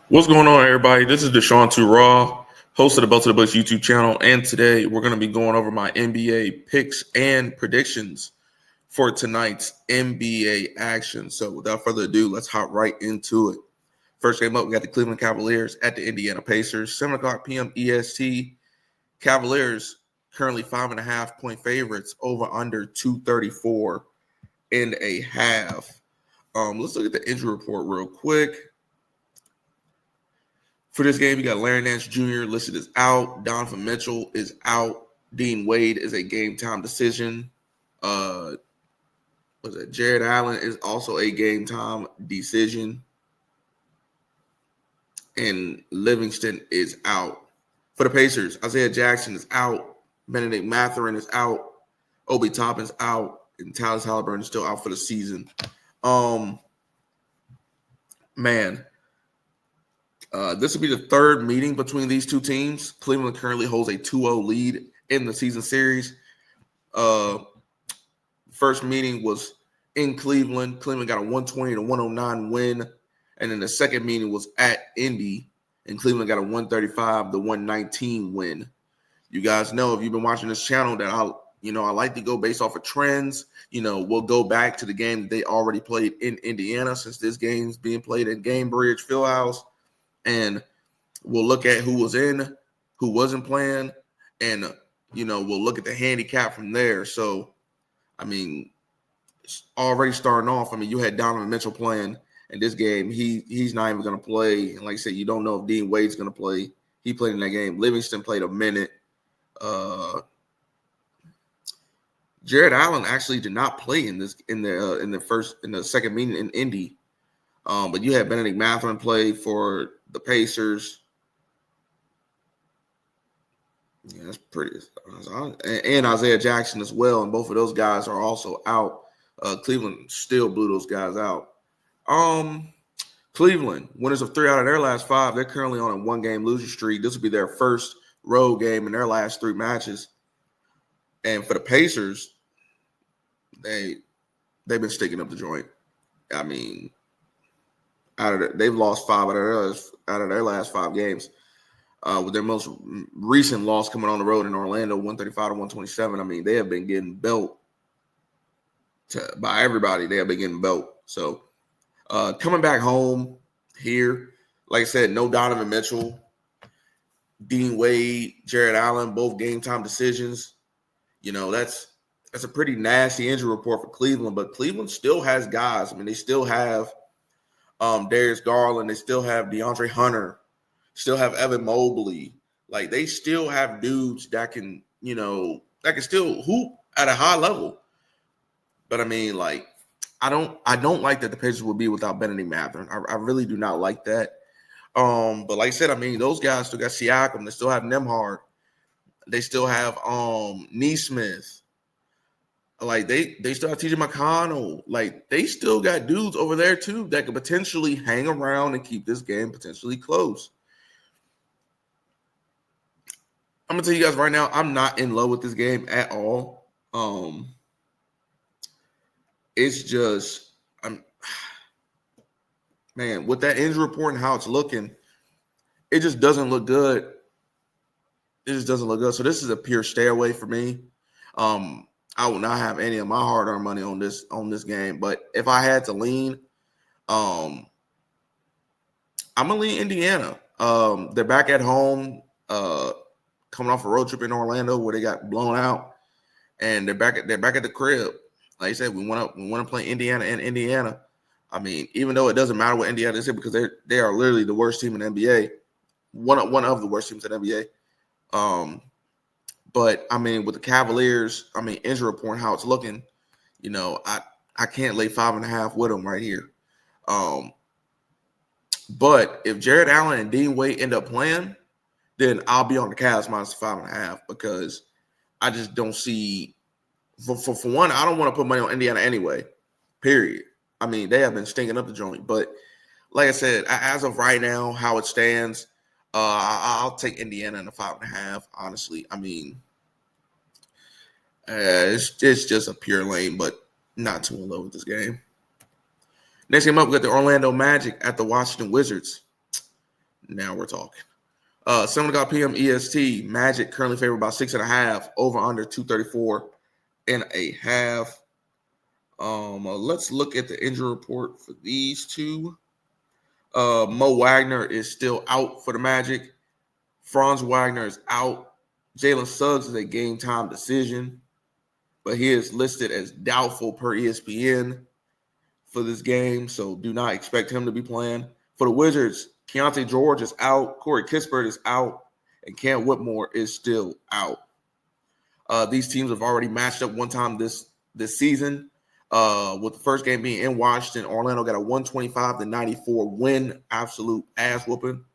What's going on, everybody? This is Deshaun Two Raw, host of the Belt to the Bucks YouTube channel, and today we're going to be going over my NBA picks and predictions for tonight's NBA action. So, without further ado, let's hop right into it. First game up, we got the Cleveland Cavaliers at the Indiana Pacers, 7 o'clock p.m. EST. Cavaliers currently 5.5-point favorites, over under 234 and a half. Let's look at the injury report real quick. For this game, you got Larry Nance Jr. listed as out. Donovan Mitchell is out. Dean Wade is a game-time decision. Jared Allen is also a game-time decision. And Livingston is out. For the Pacers, Isaiah Jackson is out. Benedict Mathurin is out. Obi Toppin's out. And Tyrese Haliburton is still out for the season. This will be the third meeting between these two teams. Cleveland currently holds a 2-0 lead in the season series. First meeting was in Cleveland. Cleveland got a 120-109 win. And then the second meeting was at Indy. And Cleveland got a 135-119 win. You guys know, if you've been watching this channel, that I like to go based off of trends. We'll go back to the game that they already played in Indiana, since this game's being played at Gainbridge Fieldhouse. And we'll look at who was in, who wasn't playing, and, we'll look at the handicap from there. So, already starting off, you had Donovan Mitchell playing in this game. He's not even going to play. And like I said, you don't know if Dean Wade's going to play. He played in that game. Livingston played a minute. Jared Allen actually did not play in the second meeting in Indy. But you had Benedict Mathurin play for the Pacers. Yeah, that's pretty. And Isaiah Jackson as well. And both of those guys are also out. Cleveland still blew those guys out. Cleveland, winners of 3 out of their last 5. They're currently on a 1-game losing streak. This will be their first road game in their last 3 matches. And for the Pacers, they've been sticking up the joint. They've lost 5 out of their last 5 games. With their most recent loss coming on the road in Orlando, 135-127. They have been getting belt by everybody. They have been getting belt. So coming back home here, like I said, no Donovan Mitchell, Dean Wade, Jared Allen, both game time decisions. That's a pretty nasty injury report for Cleveland, but Cleveland still has guys. They still have Darius Garland. They still have DeAndre Hunter. Still have Evan Mobley. Like, they still have dudes that can still hoop at a high level. But I don't like that the Pacers will be without Benedict Mathurin. I really do not like that. But like I said, those guys still got Siakam. They still have Nembhard. They still have Nesmith. Like, they still have TJ McConnell. Like, they still got dudes over there too that could potentially hang around and keep this game potentially close. I'm gonna tell you guys right now, I'm not in love with this game at all. It's just, with that injury report and how it's looking, it just doesn't look good. So this is a pure stay away for me. I will not have any of my hard-earned money on this game. But if I had to lean, I'm gonna lean Indiana. They're back at home, coming off a road trip in Orlando where they got blown out, and they're back at the crib. Like I said, we want to play Indiana and Indiana. Even though it doesn't matter what Indiana is, because they are literally the worst team in the NBA, one of the worst teams in the NBA. But with the Cavaliers, injury report and how it's looking, I can't lay 5.5 with them right here. But if Jared Allen and Dean Wade end up playing, then I'll be on the Cavs minus 5.5, because I just don't see. For one, I don't want to put money on Indiana anyway. Period. They have been stinking up the joint. But like I said, as of right now, how it stands, I'll take Indiana in the 5.5. Honestly, it's just a pure lane, but not too in love with this game. Next game up, we got the Orlando Magic at the Washington Wizards. Now we're talking. 7 o'clock p.m. EST. Magic currently favored by 6.5. Over under 234.5. Let's look at the injury report for these two. Mo Wagner is still out for the Magic. Franz Wagner is out. Jalen Suggs is a game time decision, but he is listed as doubtful per ESPN for this game, so do not expect him to be playing. For the Wizards, Keontae George is out, Corey Kispert is out, and Cam Whitmore is still out. These teams have already matched up one time this season, with the first game being in Washington. Orlando got a 125-94 win, absolute ass whooping.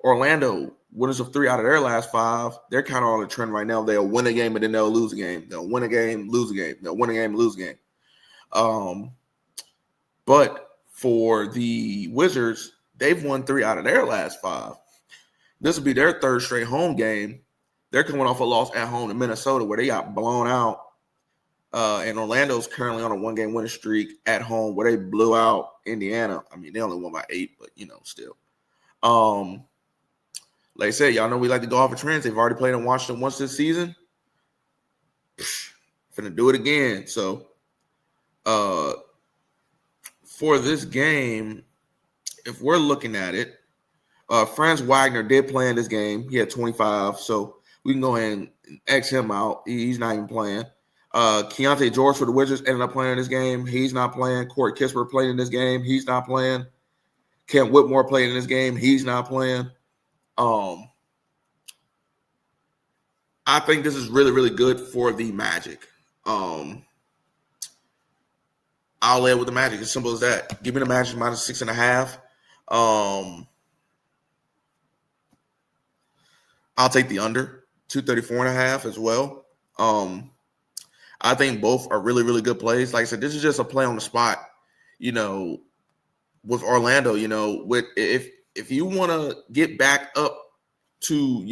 Orlando, winners of 3 out of their last 5. They're kind of on a trend right now. They'll win a game and then they'll lose a game. They'll win a game, lose a game. They'll win a game, lose a game. But for the Wizards, they've won 3 out of their last 5. This will be their 3rd straight home game. They're coming off a loss at home to Minnesota where they got blown out. And Orlando's currently on a 1-game winning streak at home where they blew out Indiana. I mean, they only won by 8, but, still. Like I said, y'all know we like to go off of trends. They've already played in Washington once this season. Finna do it again. So, for this game, if we're looking at it, Franz Wagner did play in this game. He had 25, so we can go ahead and X him out. He's not even playing. Keontae George for the Wizards ended up playing in this game. He's not playing. Corey Kispert played in this game. He's not playing. Cam Whitmore played in this game. He's not playing. I think this is really, really good for the Magic. I'll lay it with the Magic. As simple as that. Give me the Magic minus 6.5. I'll take the under 234.5 as well. I think both are really, really good plays. Like I said, this is just a play on the spot. With Orlando, with if you want to get back up to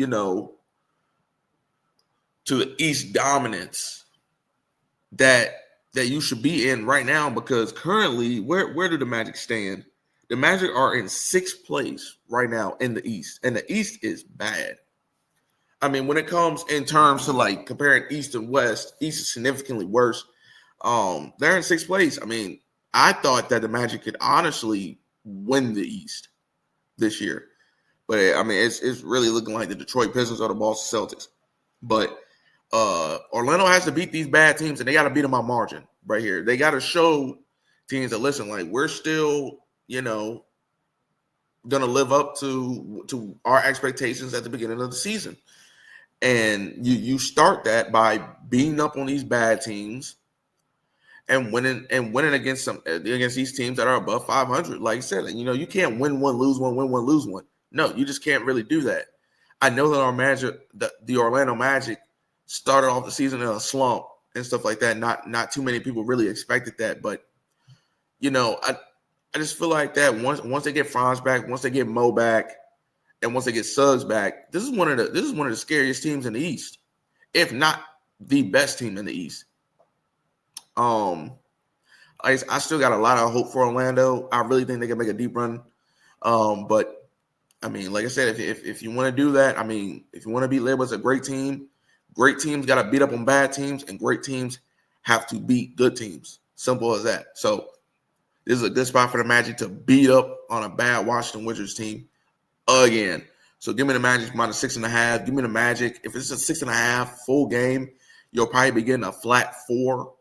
to the East dominance that you should be in right now, because currently, where do the Magic stand? The Magic are in 6th place right now in the East, and the East is bad. I mean, when it comes in terms to like comparing East and West, East is significantly worse. They're in 6th place. I mean, I thought that the Magic could honestly win the East this year, but I mean, it's really looking like the Detroit Pistons or the Boston Celtics. But Orlando has to beat these bad teams, and they got to beat them by margin right here. They got to show teams that, listen, like, we're still, going to live up to our expectations at the beginning of the season. And you start that by beating up on these bad teams and winning against these teams that are above 500. Like I said, you can't win one, lose one, win one, lose one. No, you just can't really do that. I know that our Magic, the Orlando Magic, started off the season in a slump and stuff like that. Not too many people really expected that, but I just feel like that once they get Franz back, once they get Mo back, and once they get Suggs back, this is one of the scariest teams in the East, if not the best team in the East. I still got a lot of hope for Orlando. I really think they can make a deep run. But I mean, like I said, if you want to do that, I mean, if you want to beat labeled as a great teams got to beat up on bad teams, and great teams have to beat good teams. Simple as that. So this is a good spot for the Magic to beat up on a bad Washington Wizards team again. So give me the Magic minus 6.5. Give me the Magic. If it's a 6.5 full game, you'll probably be getting a flat 4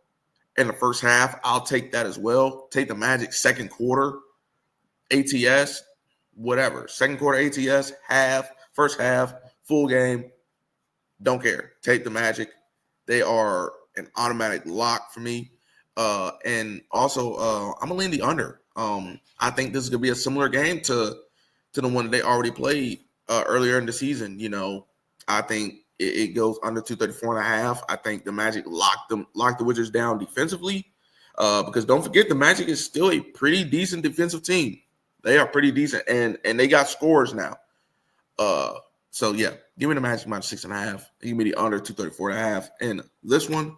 in the first half. I'll take that as well. Take the Magic second quarter ATS, whatever. Second quarter ATS, first half, full game. Don't care. Take the Magic. They are an automatic lock for me. And also, I'm going to lean the under. I think this is going to be a similar game to the one that they already played earlier in the season. I think it goes under 234.5. I think the Magic lock the Wizards down defensively, because don't forget, the Magic is still a pretty decent defensive team. They are pretty decent, and they got scores now. So yeah, give me the Magic minus 6.5. Give me the under 234.5. And this one,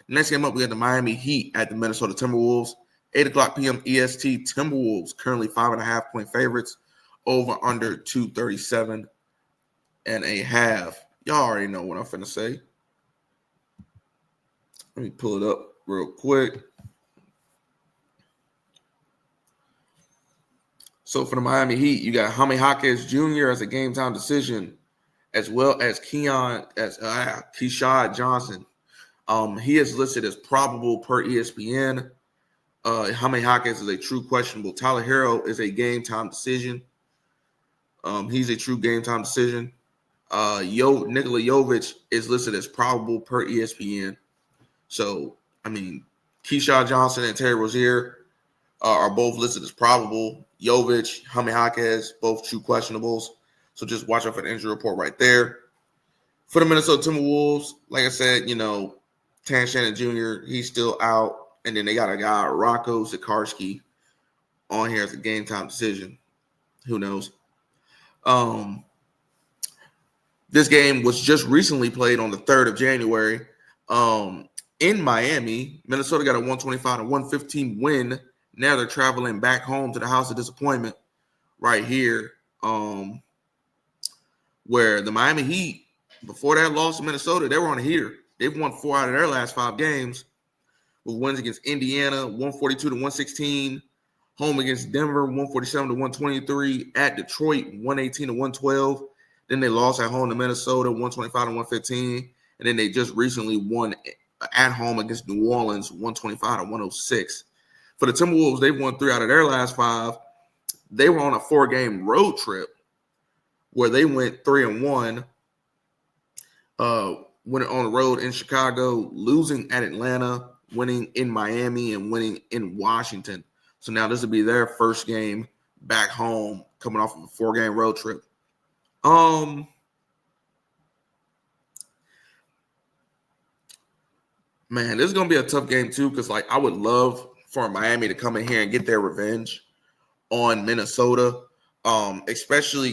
next game up, we got the Miami Heat at the Minnesota Timberwolves. 8 o'clock p.m. EST. Timberwolves currently 5.5 point favorites. over under 237.5. Y'all already know what I'm finna say. Let me pull it up real quick. So for the Miami Heat, you got Jaime Jaquez Jr. as a game time decision, as well as Keshad Johnson. He is listed as probable per ESPN. Jaime Jaquez is a true questionable. Tyler Hero is a game time decision. He's a true game time decision. Nikola Jovic is listed as probable per ESPN. So, I mean, Keshad Johnson and Terry Rozier are both listed as probable. Jovic, Jaime Jaquez, both true questionables. So just watch out for the injury report right there. For the Minnesota Timberwolves, like I said, Terrence Shannon Jr., he's still out. And then they got a guy, Rocco Zikarsky, on here as a game time decision. Who knows? This game was just recently played on the 3rd of January. In Miami, Minnesota got a 125-115 win. Now they're traveling back home to the House of Disappointment right here, where the Miami Heat, before that loss to Minnesota, they were on a heater. They've won 4 out of their last 5 games with wins against Indiana, 142-116, home against Denver, 147-123, at Detroit, 118-112. Then they lost at home to Minnesota, 125-115, and then they just recently won at home against New Orleans, 125-106. For the Timberwolves, they've won 3 out of their last 5. They were on a 4-game road trip where they went 3-1, winning on the road in Chicago, losing at Atlanta, winning in Miami, and winning in Washington. So now this will be their first game back home, coming off of a 4-game road trip. Man, this is gonna be a tough game too, because I would love for Miami to come in here and get their revenge on Minnesota, especially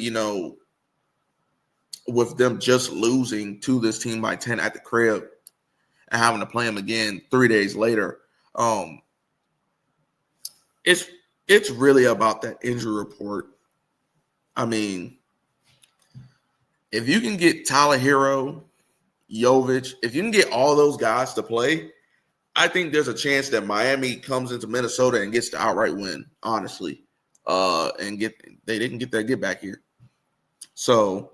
with them just losing to this team by 10 at the crib and having to play them again 3 days later. It's really about that injury report. I mean, if you can get Tyler Hero, Jovic, if you can get all those guys to play, I think there's a chance that Miami comes into Minnesota and gets the outright win, honestly. They didn't get their get back here. So,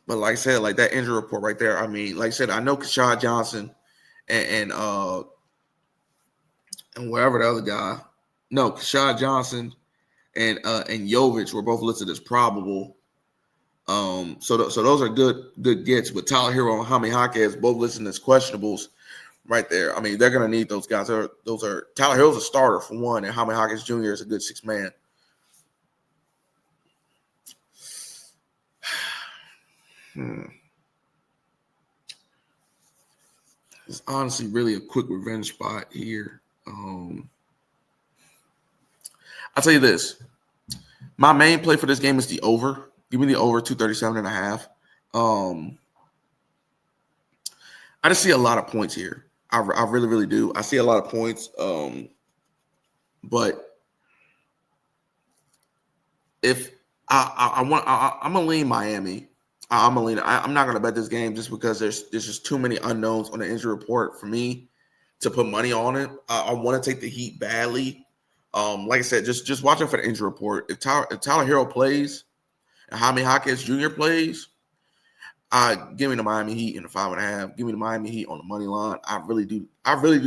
but like I said, like that injury report right there, I mean, like I said, I know Keshad Johnson and wherever the other guy, no, Keshad Johnson and Jovic were both listed as probable. So those are good gets, but Tyler Hero and Jaime Jaquez both listed as questionables right there. I mean, they're gonna need those guys. Those are Tyler Hero's a starter for one, and Jaime Jaquez Jr. is a good 6 man. It's honestly really a quick revenge spot here. I'll tell you this. My main play for this game is the over. Give me the over 237.5. I just see a lot of points here. I really, really do. I see a lot of points. But if I'm gonna lean Miami. I'm not gonna bet this game just because there's just too many unknowns on the injury report for me to put money on it. I want to take the Heat badly. Like I said, just watch out for the injury report. If Tyler Hero plays and Jaime Jaquez Jr. plays, give me the Miami Heat in the 5.5. Give me the Miami Heat on the money line. I really do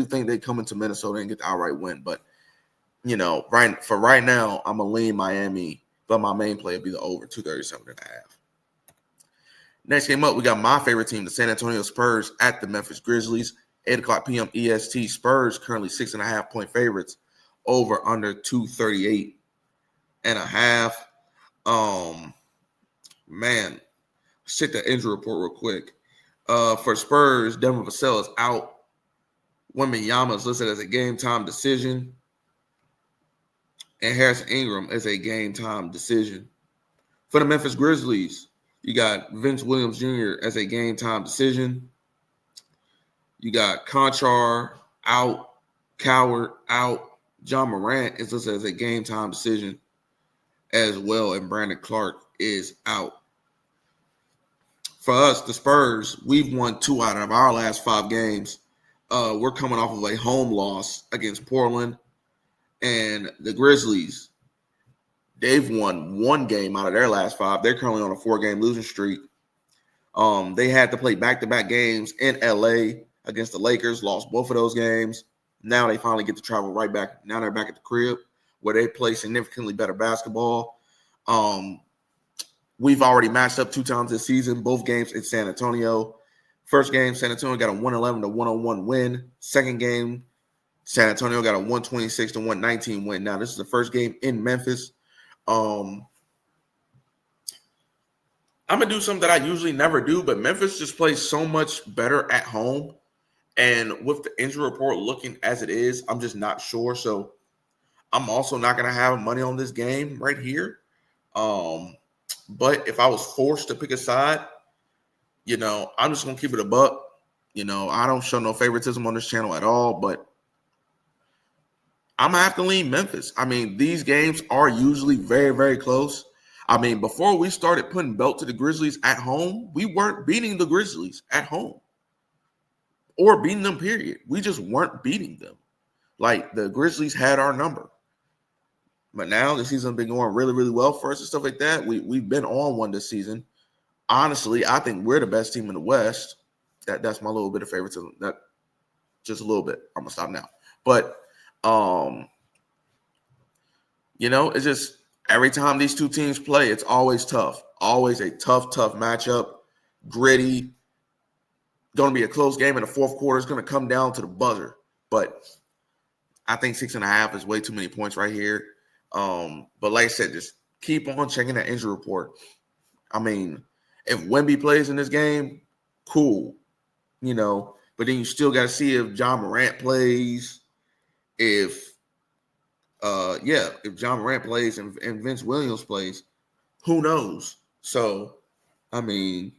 think they come into Minnesota and get the outright win. But right now, I'm gonna lean Miami, but my main play will be the over 237.5. Next game up, we got my favorite team, the San Antonio Spurs, at the Memphis Grizzlies. 8:00 p.m. EST. Spurs currently 6.5 point favorites. Over under 238.5. Man, let's check the injury report real quick. For Spurs, Devin Vassell is out. Wembanyama is listed as a game time decision. And Harrison Ingram is a game time decision. For the Memphis Grizzlies, you got Vince Williams Jr. as a game time decision. You got Conchar out, Coward out. John Morant is listed as a game time decision. as well, and Brandon Clark is out. For us, the Spurs, we've won 2 out of our last 5 games. We're coming off of a home loss against Portland, and the Grizzlies, they've won 1 game out of their last 5. They're currently on a 4-game losing streak. They had to play back-to-back games in LA against the Lakers, lost both of those games. Now they finally get to travel right back. Now they're back at the crib where they play significantly better basketball. We've already matched up 2 times this season, both games in San Antonio. First game, San Antonio got a 111-101 win. Second game, San Antonio got a 126-119 win. Now, this is the first game in Memphis. I'm going to do something that I usually never do, but Memphis just plays so much better at home. And with the injury report looking as it is, I'm just not sure. So I'm also not going to have money on this game right here. But if I was forced to pick a side, I'm just going to keep it a buck. I don't show no favoritism on this channel at all, but I'm going to have to lean Memphis. I mean, these games are usually very, very close. I mean, before we started putting belt to the Grizzlies at home, we weren't beating the Grizzlies at home or beating them, period. We just weren't beating them. Like, the Grizzlies had our number. But now the season's been going really, really well for us and stuff like that. We've been on one this season. Honestly, I think we're the best team in the West. That's my little bit of favoritism. That just a little bit. I'm gonna stop now. But it's just every time these two teams play, it's always tough. Always a tough matchup. Gritty. Going to be a close game in the fourth quarter. It's going to come down to the buzzer. But I think 6.5 is way too many points right here. But like I said, just keep on checking that injury report. I mean, if Wemby plays in this game, cool. But then you still got to see if John Morant plays. If John Morant plays and Vince Williams plays, who knows? So, I mean,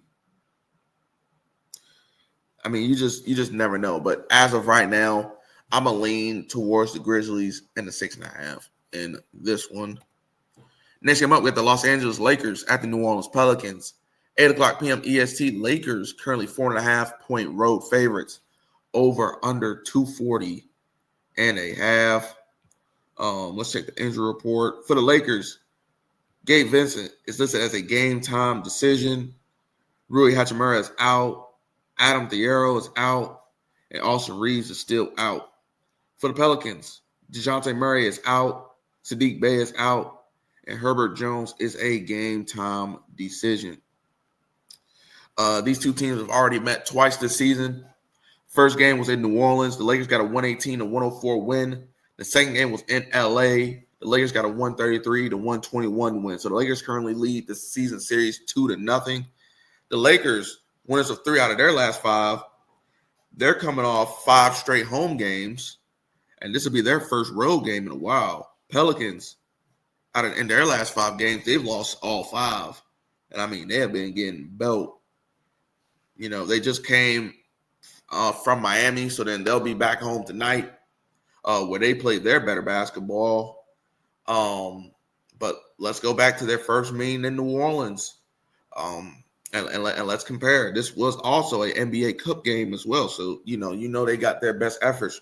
you just never know. But as of right now, I'm going to lean towards the Grizzlies and the 6.5 in this one. Next game up, we have the Los Angeles Lakers at the New Orleans Pelicans. 8 o'clock p.m. EST. Lakers currently 4.5-point road favorites. Over under 240.5. Let's check the injury report. For the Lakers, Gabe Vincent is listed as a game-time decision. Rui Hachimura is out. Adam Thiero is out. And Austin Reeves is still out. For the Pelicans, DeJounte Murray is out. Sadiq Bey is out. And Herbert Jones is a game-time decision. These two teams have already met twice this season. First game was in New Orleans. The Lakers got a 118-104 win. The second game was in LA. The Lakers got a 133-121 win. So the Lakers currently lead the season series 2-0. The Lakers, winners of 3 out of their last 5, they're coming off 5 straight home games, and this will be their first road game in a while. Pelicans, in their last 5 games, they've lost all 5. And, I mean, they have been getting belt. They just came from Miami, so then they'll be back home tonight where they play their better basketball. But let's go back to their first meeting in New Orleans. And let's compare. This was also an NBA Cup game as well. So, they got their best efforts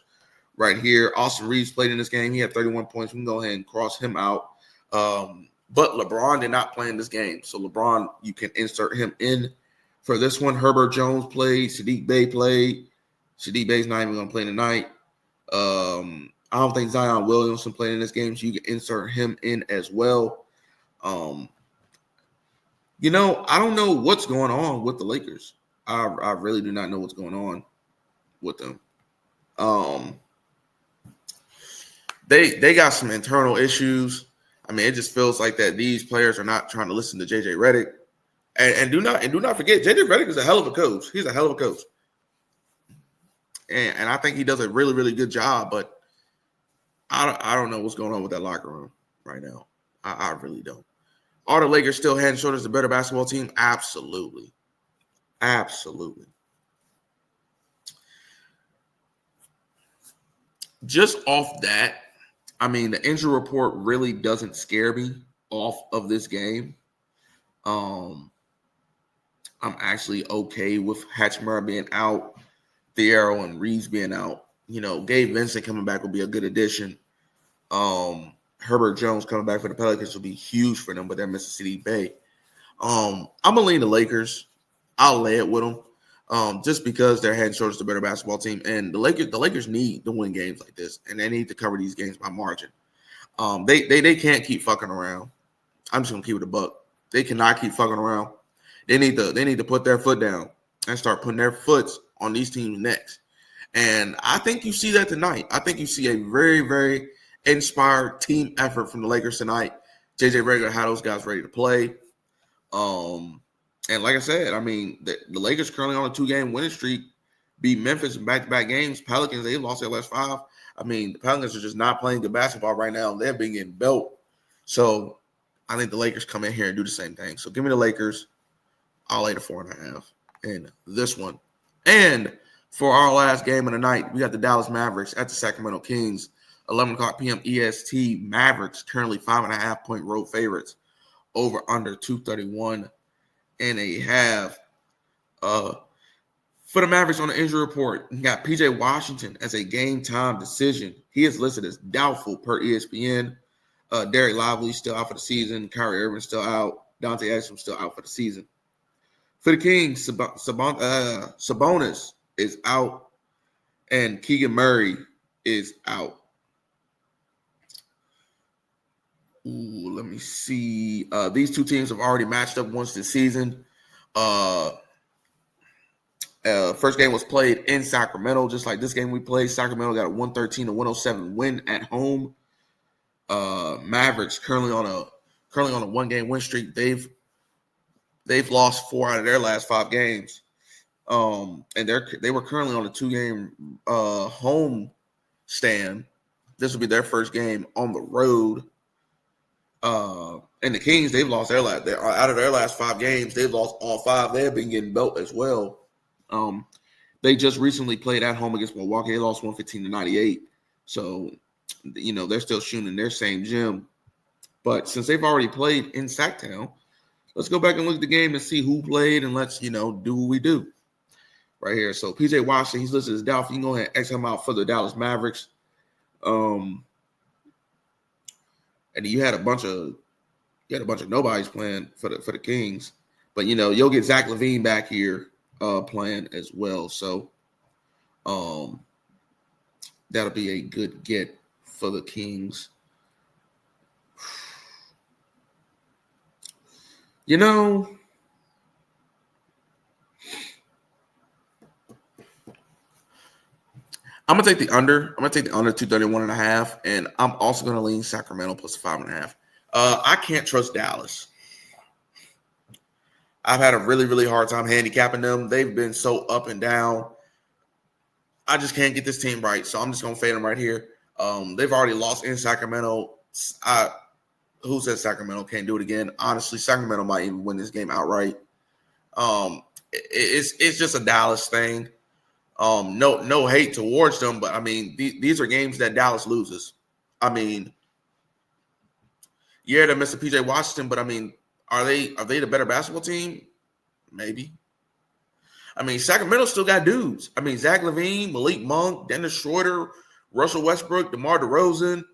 right here. Austin Reeves played in this game. He had 31 points. We can go ahead and cross him out. But LeBron did not play in this game. So, LeBron, you can insert him in for this one. Herbert Jones played. Sadiq Bey played. Sadiq Bey's not even going to play tonight. I don't think Zion Williamson played in this game, so you can insert him in as well. I don't know what's going on with the Lakers. I really do not know what's going on with them. They got some internal issues. I mean, it just feels like that these players are not trying to listen to JJ Redick. And do not forget, JJ Redick is a hell of a coach. He's a hell of a coach. And I think he does a really, really good job, but I don't know what's going on with that locker room right now. I really don't. Are the Lakers still head and shoulders the better basketball team? Absolutely. Absolutely. Just off that, I mean, the injury report really doesn't scare me off of this game. I'm actually okay with Hachimura being out, Thiero and Reeves being out. Gabe Vincent coming back will be a good addition. Herbert Jones coming back for the Pelicans will be huge for them, but they're Mississippi Bay. I'm gonna lean the Lakers. I'll lay it with them, just because they're head and shoulders the better basketball team, and the Lakers need to win games like this, and they need to cover these games by margin. They can't keep fucking around. I'm just gonna keep it a buck. They cannot keep fucking around. They need to put their foot down and start putting their foots on these teams' necks. And I think you see that tonight. I think you see a very, very inspired team effort from the Lakers tonight. JJ Redick had those guys ready to play. And like I said, I mean, the Lakers currently on a 2-game winning streak, beat Memphis in back-to-back games. Pelicans, they lost their last 5. I mean, the Pelicans are just not playing good basketball right now. They're being getting belt. So I think the Lakers come in here and do the same thing. So give me the Lakers. I'll lay the 4.5 in this one. And for our last game of the night, we got the Dallas Mavericks at the Sacramento Kings. 11 o'clock p.m. EST. Mavericks currently 5.5-point road favorites. Over under 231.5. For the Mavericks on the injury report, you got PJ Washington as a game time decision. He is listed as doubtful per ESPN. Derek Lively still out for the season. Kyrie Irving still out. Dante Exum still out for the season. For the Kings, Sabonis is out, and Keegan Murray is out. Let me see. These two teams have already matched up once this season. First game was played in Sacramento, just like this game we played. Sacramento got a 113-107 win at home. Mavericks currently on a 1-game win streak. They've lost 4 out of their last 5 games. And they were currently on a 2-game home stand. This will be their first game on the road. And the Kings, they've lost out of their last 5 games, they've lost all 5. They have been getting belt as well. They just recently played at home against Milwaukee. They lost 115-98. So, they're still shooting in their same gym. But since they've already played in Sacktown, let's go back and look at the game and see who played, and let's, do what we do right here. So PJ Washington, he's listed as doubtful. You can go ahead and X him out for the Dallas Mavericks. And you had a bunch of nobodies playing for the Kings, but you'll get Zach LaVine back here playing as well. So that'll be a good get for the Kings. I'm gonna take the under. I'm gonna take the under 231.5, and I'm also gonna lean Sacramento plus 5.5. I can't trust Dallas. I've had a really, really hard time handicapping them. They've been so up and down. I just can't get this team right, so I'm just gonna fade them right here. They've already lost in Sacramento. Who said Sacramento can't do it again? Honestly, Sacramento might even win this game outright. It's just a Dallas thing. No hate towards them, but I mean, these are games that Dallas loses. I mean, yeah, they're missing PJ Washington, but I mean, are they the better basketball team? Maybe. I mean, Sacramento still got dudes. I mean, Zach LaVine, Malik Monk, Dennis Schroeder, Russell Westbrook, DeMar DeRozan.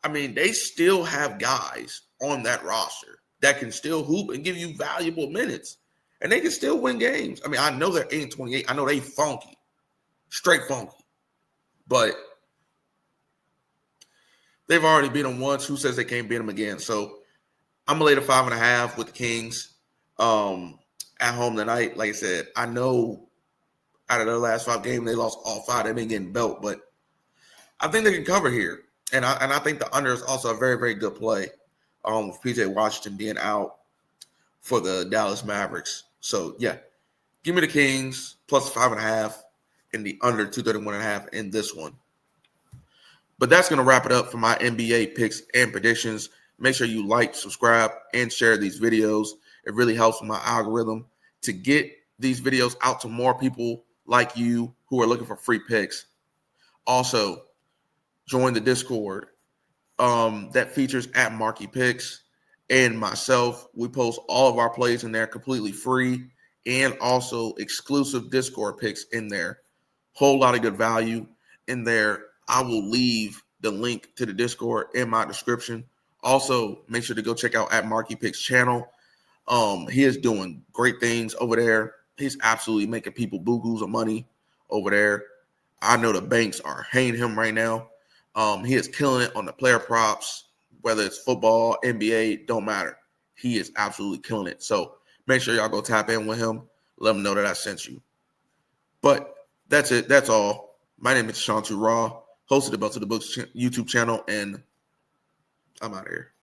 I mean, they still have guys on that roster that can still hoop and give you valuable minutes, and they can still win games. I mean, I know they're 8-28. I know they funky. Straight funky. But they've already beat them once. Who says they can't beat them again? So I'm going to lay the 5.5 with the Kings at home tonight. Like I said, I know out of their last 5 games, they lost all 5. They've been getting belt. But I think they can cover here. And I think the under is also a very, very good play with PJ Washington being out for the Dallas Mavericks. So, yeah, give me the Kings plus 5.5. In the under 231.5 in this one. But that's going to wrap it up for my NBA picks and predictions. Make sure you like, subscribe, and share these videos. It really helps with my algorithm to get these videos out to more people like you who are looking for free picks. Also, join the Discord that features @Marky Picks. and myself. We post all of our plays in there completely free, and also exclusive Discord picks in there. Whole lot of good value in there. I will leave the link to the Discord in my description. Also, make sure to go check out at Marky Picks channel. He is doing great things over there. He's absolutely making people boo-goos of money over there. I know the banks are hanging him right now. He is killing it on the player props, whether it's football, NBA, don't matter. He is absolutely killing it. So make sure y'all go tap in with him. Let him know that I sent you. But that's it. That's all. My name is Sean Raw, host of the Belt to the Books YouTube channel, and I'm out of here.